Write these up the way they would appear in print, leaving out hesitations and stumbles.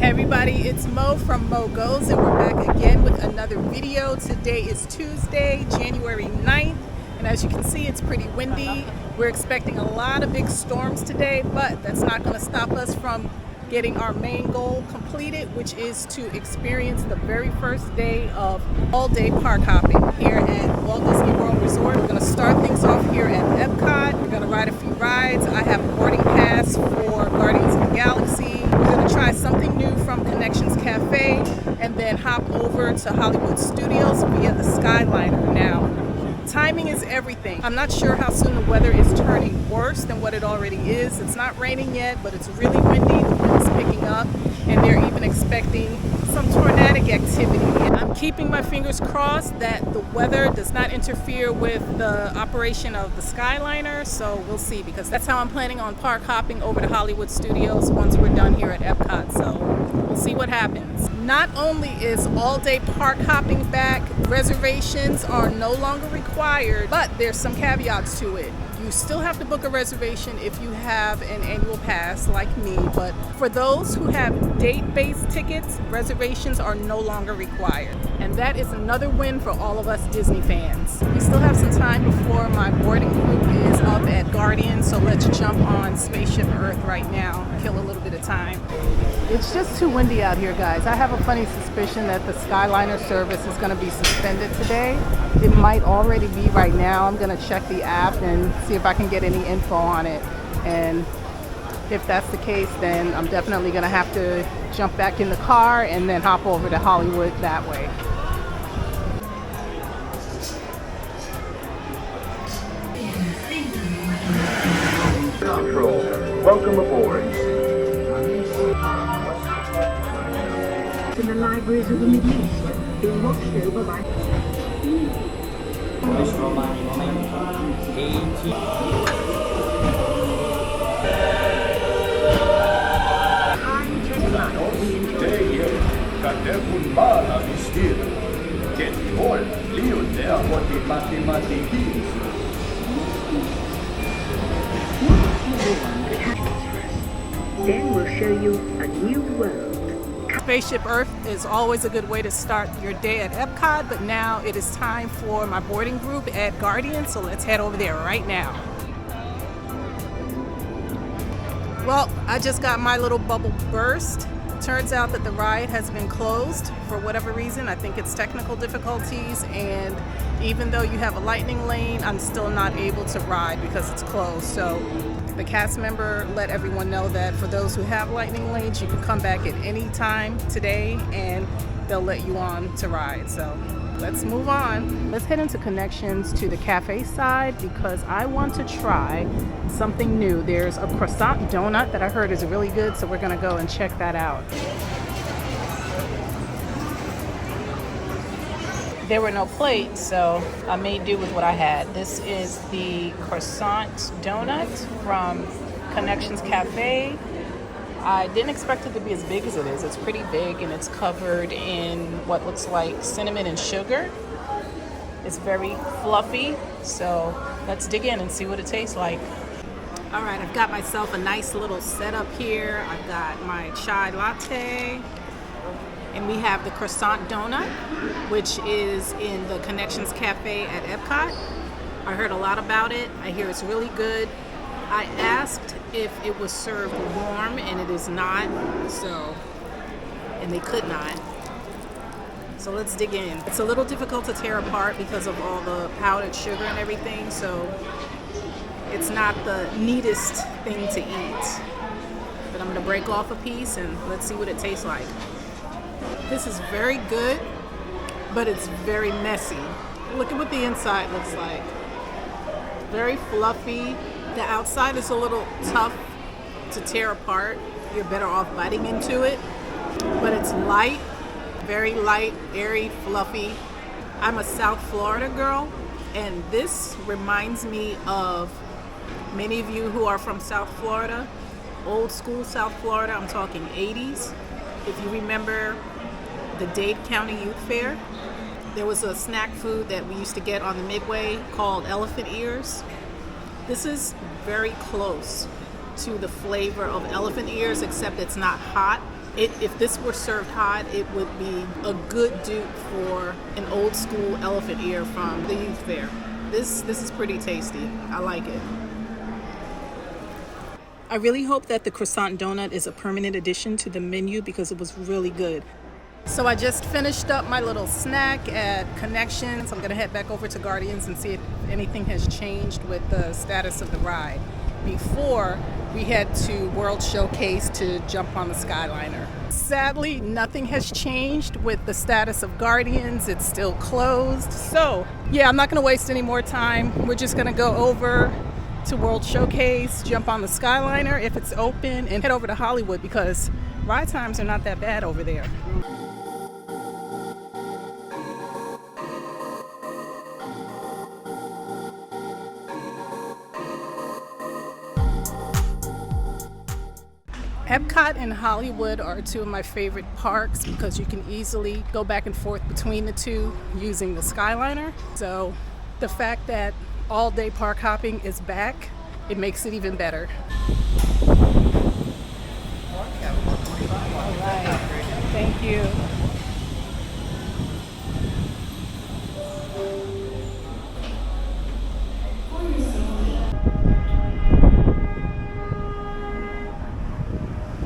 Everybody, it's Mo from Mo Goes, and we're back again with another video. Today is Tuesday, January 9th, and as you can see, it's pretty windy. We're expecting a lot of big storms today, but that's not going to stop us from getting our main goal completed, which is to experience the very first day of all-day park hopping here at Walt Disney World Resort. We're going to start things off here at Epcot. We're going to ride a few rides. I have a boarding pass for Guardians of the Galaxy. We're going to try something new from Connections Cafe and then hop over to Hollywood Studios via the Skyliner. Now, timing is everything. I'm not sure how soon the weather is turning worse than what it already is. It's not raining yet, but it's really windy. The wind is picking up, and they're even expecting some tornadic activity. I'm keeping my fingers crossed that the weather does not interfere with the operation of the Skyliner, so we'll see, because that's how I'm planning on park hopping over to Hollywood Studios once we're done here at Epcot, so we'll see what happens. Not only is all-day park hopping back, reservations are no longer required, but there's some caveats to it. You still have to book a reservation if you have an annual pass like me, but for those who have date-based tickets, reservations are no longer required. And that is another win for all of us Disney fans. We still have some time before my boarding group is up at Guardians, so let's jump on Spaceship Earth right now, kill a little bit of time. It's just too windy out here, guys. I have a funny suspicion that the Skyliner service is going to be suspended today. It might already be right now. I'm going to check the app and see if I can get any info on it. And if that's the case, then I'm definitely going to have to jump back in the car and then hop over to Hollywood that way. Control. Welcome aboard. In the libraries of the Middle East, being watched over by Then we'll show you a new world. Spaceship Earth is always a good way to start your day at Epcot, but now it is time for my boarding group at Guardians, so let's head over there right now. Well, I just got my little bubble burst. Turns out that the ride has been closed for whatever reason. I think it's technical difficulties, and even though you have a lightning lane, I'm still not able to ride because it's closed. So the cast member let everyone know that for those who have lightning lanes, you can come back at any time today and they'll let you on to ride. So let's move on. Let's head into Connections to the cafe side because I want to try something new. There's a croissant donut that I heard is really good, so we're gonna go and check that out. There were no plates, so I made do with what I had. This is the croissant donut from Connections Cafe. I didn't expect it to be as big as it is. It's pretty big, and it's covered in what looks like cinnamon and sugar. It's very fluffy, so let's dig in and see what it tastes like. All right, I've got myself a nice little setup here. I've got my chai latte, and we have the croissant donut, which is in the Connections Cafe at Epcot. I heard a lot about it. I hear it's really good. I asked if it was served warm, and it is not, and they could not. So let's dig in. It's a little difficult to tear apart because of all the powdered sugar and everything, so it's not the neatest thing to eat. But I'm gonna break off a piece and let's see what it tastes like. This is very good, but it's very messy. Look at what the inside looks like. Very fluffy. The outside is a little tough to tear apart. You're better off biting into it. But it's light, very light, airy, fluffy. I'm a South Florida girl, and this reminds me of many of you who are from South Florida, old school South Florida. I'm talking 80s. If you remember the Dade County Youth Fair, there was a snack food that we used to get on the Midway called elephant ears. This is very close to the flavor of elephant ears, except it's not hot. If this were served hot, it would be a good dupe for an old school elephant ear from the youth fair. This is pretty tasty. I like it. I really hope that the croissant donut is a permanent addition to the menu because it was really good. So I just finished up my little snack at Connections. I'm gonna head back over to Guardians and see if anything has changed with the status of the ride. Before we head to World Showcase to jump on the Skyliner. Sadly, nothing has changed with the status of Guardians. It's still closed. So yeah, I'm not gonna waste any more time. We're just gonna go over to World Showcase, jump on the Skyliner if it's open, and head over to Hollywood because ride times are not that bad over there. Epcot and Hollywood are two of my favorite parks because you can easily go back and forth between the two using the Skyliner. So the fact that all-day park hopping is back, it makes it even better. All right, thank you.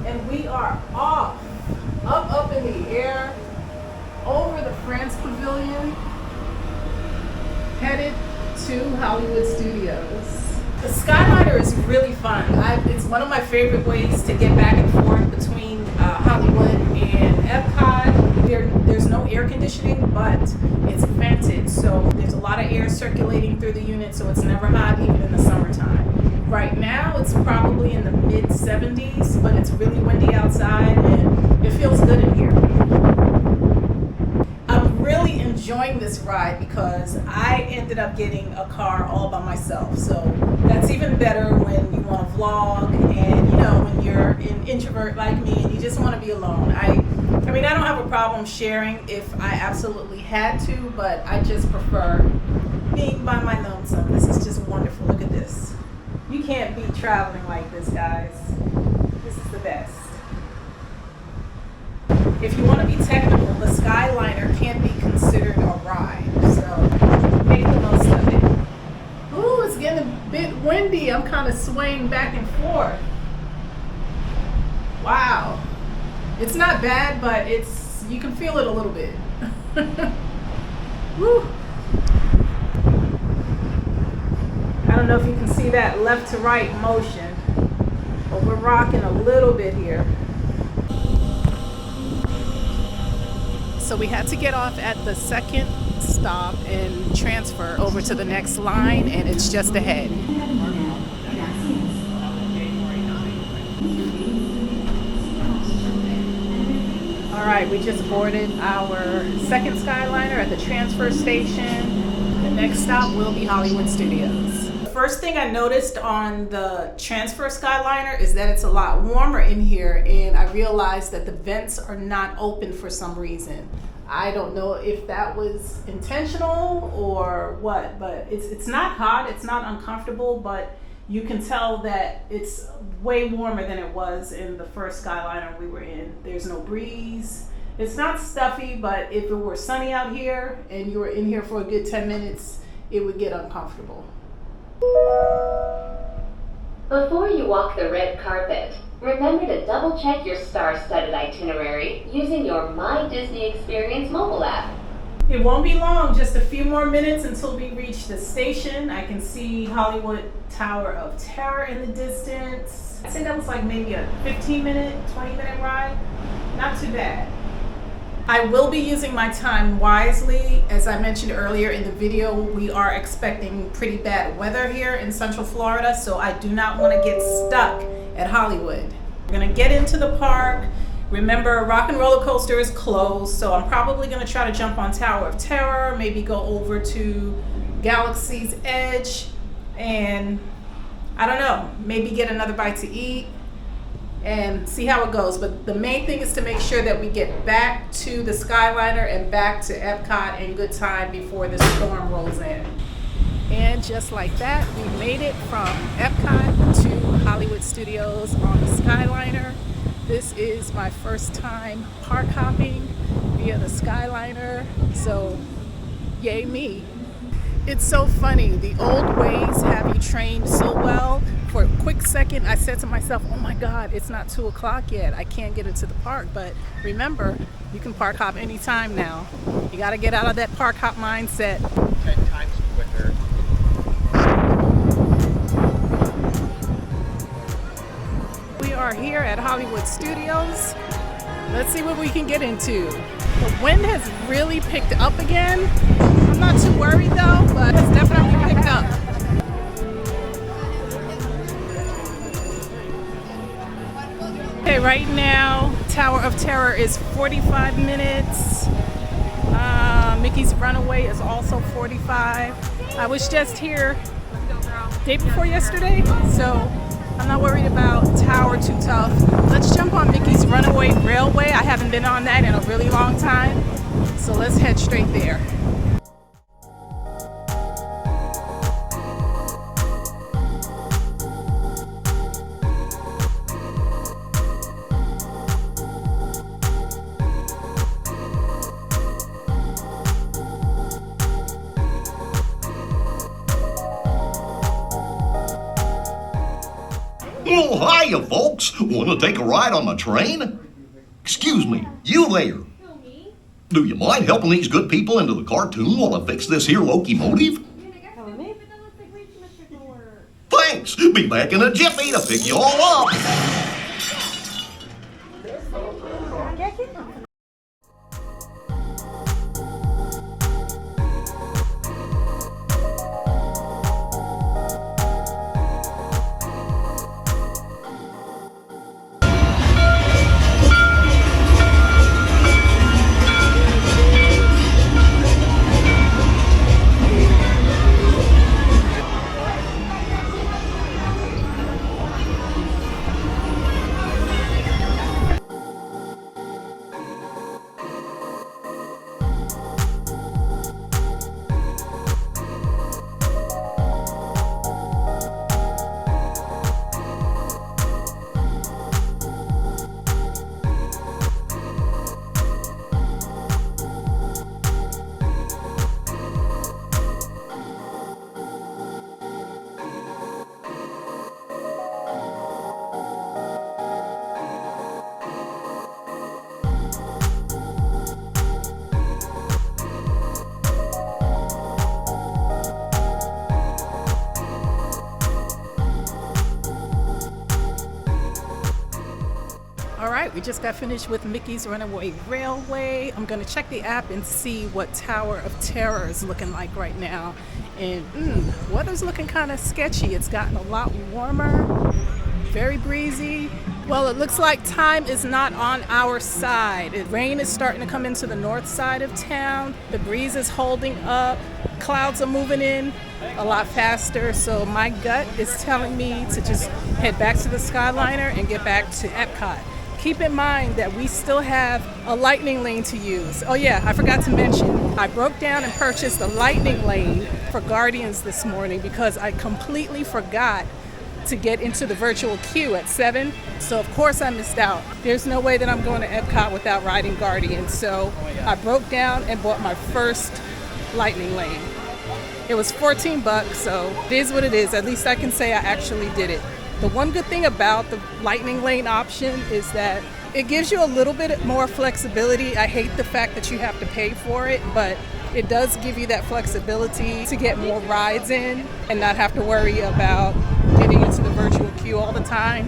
And we are off, up in the air, over the France Pavilion, headed to Hollywood Studios. The Skyliner is really fun. It's one of my favorite ways to get back and forth between Hollywood and Epcot. There's no air conditioning, but it's vented, so there's a lot of air circulating through the unit, so it's never hot even in the summertime. Right now, it's probably in the mid-70s, but it's really windy outside and it feels good in here. I'm really enjoying this ride because I ended up getting a car all by myself. So that's even better when you want to vlog and, you know, when you're an introvert like me and you just want to be alone. I mean, I don't have a problem sharing if I absolutely had to, but I just prefer being by my lonesome. This is just wonderful. Look at this. You can't beat traveling like this, guys. This is the best. If you want to be technical, the Skyliner can't be considered a ride, so make the most of it. Ooh, it's getting a bit windy. I'm kind of swaying back and forth. Wow. It's not bad, but you can feel it a little bit. Woo. I don't know if you can see that left to right motion, but we're rocking a little bit here. So we had to get off at the second stop and transfer over to the next line, and it's just ahead. All right, we just boarded our second Skyliner at the transfer station. The next stop will be Hollywood Studios. The first thing I noticed on the transfer Skyliner is that it's a lot warmer in here, and I realized that the vents are not open for some reason. I don't know if that was intentional or what, but it's not hot, it's not uncomfortable, but you can tell that it's way warmer than it was in the first Skyliner we were in. There's no breeze. It's not stuffy, but if it were sunny out here and you were in here for a good 10 minutes, it would get uncomfortable. Before you walk the red carpet, remember to double-check your star-studded itinerary using your My Disney Experience mobile app. It won't be long, just a few more minutes until we reach the station. I can see Hollywood Tower of Terror in the distance. I'd say that was like maybe a 15-minute, 20-minute ride. Not too bad. I will be using my time wisely. As I mentioned earlier in the video, we are expecting pretty bad weather here in Central Florida, so I do not want to get stuck at Hollywood. We're gonna get into the park. Remember, Rock and Roller Coaster is closed, so I'm probably gonna try to jump on Tower of Terror, maybe go over to Galaxy's Edge, and I don't know, maybe get another bite to eat and see how it goes. But the main thing is to make sure that we get back to the Skyliner and back to Epcot in good time before the storm rolls in. And just like that, we made it from Epcot to Hollywood Studios on the Skyliner. This is my first time park hopping via the Skyliner, so yay me. It's so funny, the old ways have you trained so well. For a quick second I said to myself, oh my god, it's not 2 o'clock yet, I can't get into the park. But remember, you can park hop anytime now. You got to get out of that park hop mindset. 10 times quicker. We are here at Hollywood Studios. Let's see what we can get into. The wind has really picked up again. I'm not too worried though, but it's definitely picked up. Okay, right now, Tower of Terror is 45 minutes. Mickey's Runaway is also 45. I was just here day before yesterday, so I'm not worried about Tower too tough. Let's jump on Mickey's Runaway Railway. I haven't been on that in a really long time, so let's head straight there. Oh, hiya, folks. Want to take a ride on the train? Excuse me, you there. Do you mind helping these good people into the cartoon while I fix this here locomotive? Thanks. Be back in a jiffy to pick you all up. We just got finished with Mickey's Runaway Railway. I'm gonna check the app and see what Tower of Terror is looking like right now. And weather's looking kind of sketchy. It's gotten a lot warmer, very breezy. Well, it looks like time is not on our side. Rain is starting to come into the north side of town. The breeze is holding up. Clouds are moving in a lot faster. So my gut is telling me to just head back to the Skyliner and get back to Epcot. Keep in mind that we still have a lightning lane to use. Oh yeah, I forgot to mention, I broke down and purchased a lightning lane for Guardians this morning because I completely forgot to get into the virtual queue at 7. So of course I missed out. There's no way that I'm going to Epcot without riding Guardians. So I broke down and bought my first lightning lane. It was $14, so it is what it is. At least I can say I actually did it. The one good thing about the lightning lane option is that it gives you a little bit more flexibility. I hate the fact that you have to pay for it, but it does give you that flexibility to get more rides in and not have to worry about getting into the virtual queue all the time.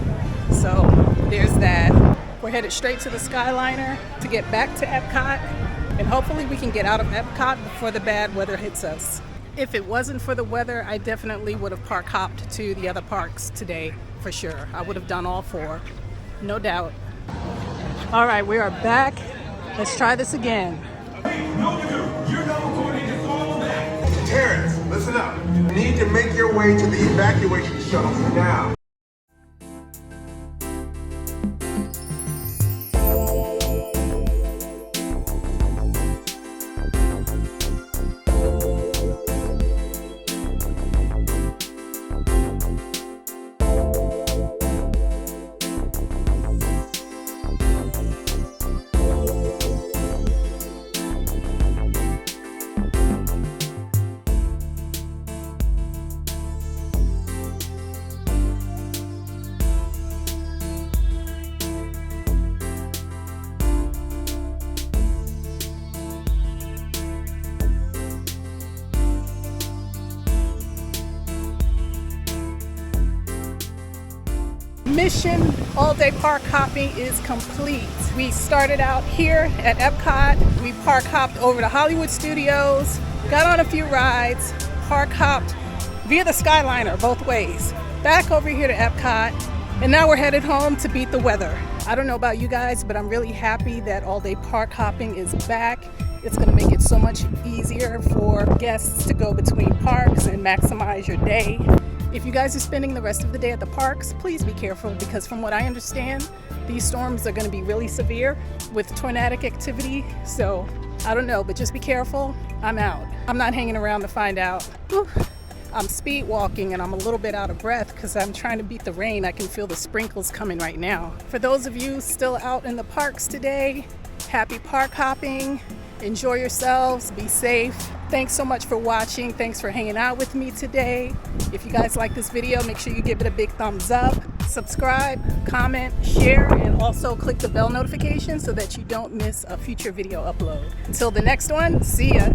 So there's that. We're headed straight to the Skyliner to get back to Epcot, and hopefully we can get out of Epcot before the bad weather hits us. If it wasn't for the weather, I definitely would have park hopped to the other parks today, for sure. I would have done all 4, no doubt. All right, we are back. Let's try this again. Terrence, listen up. You need to make your way to the evacuation shuttles now. mission all-day park hopping is complete. We started out here at Epcot. We park hopped over to Hollywood Studios, got on a few rides, park hopped via the Skyliner both ways, back over here to Epcot, and now we're headed home to beat the weather. I don't know about you guys, but I'm really happy that all-day park hopping is back. It's going to make it so much easier for guests to go between parks and maximize your day. If you guys are spending the rest of the day at the parks, please be careful, because from what I understand, these storms are going to be really severe with tornadic activity. So I don't know, but just be careful. I'm out. I'm not hanging around to find out. Whew. I'm speed walking and I'm a little bit out of breath because I'm trying to beat the rain. I can feel the sprinkles coming right now. For those of you still out in the parks today, happy park hopping. Enjoy yourselves, be safe. Thanks so much for watching. Thanks for hanging out with me today. If you guys like this video, make sure you give it a big thumbs up, subscribe, comment, share, and also click the bell notification so that you don't miss a future video upload. Until the next one, see ya.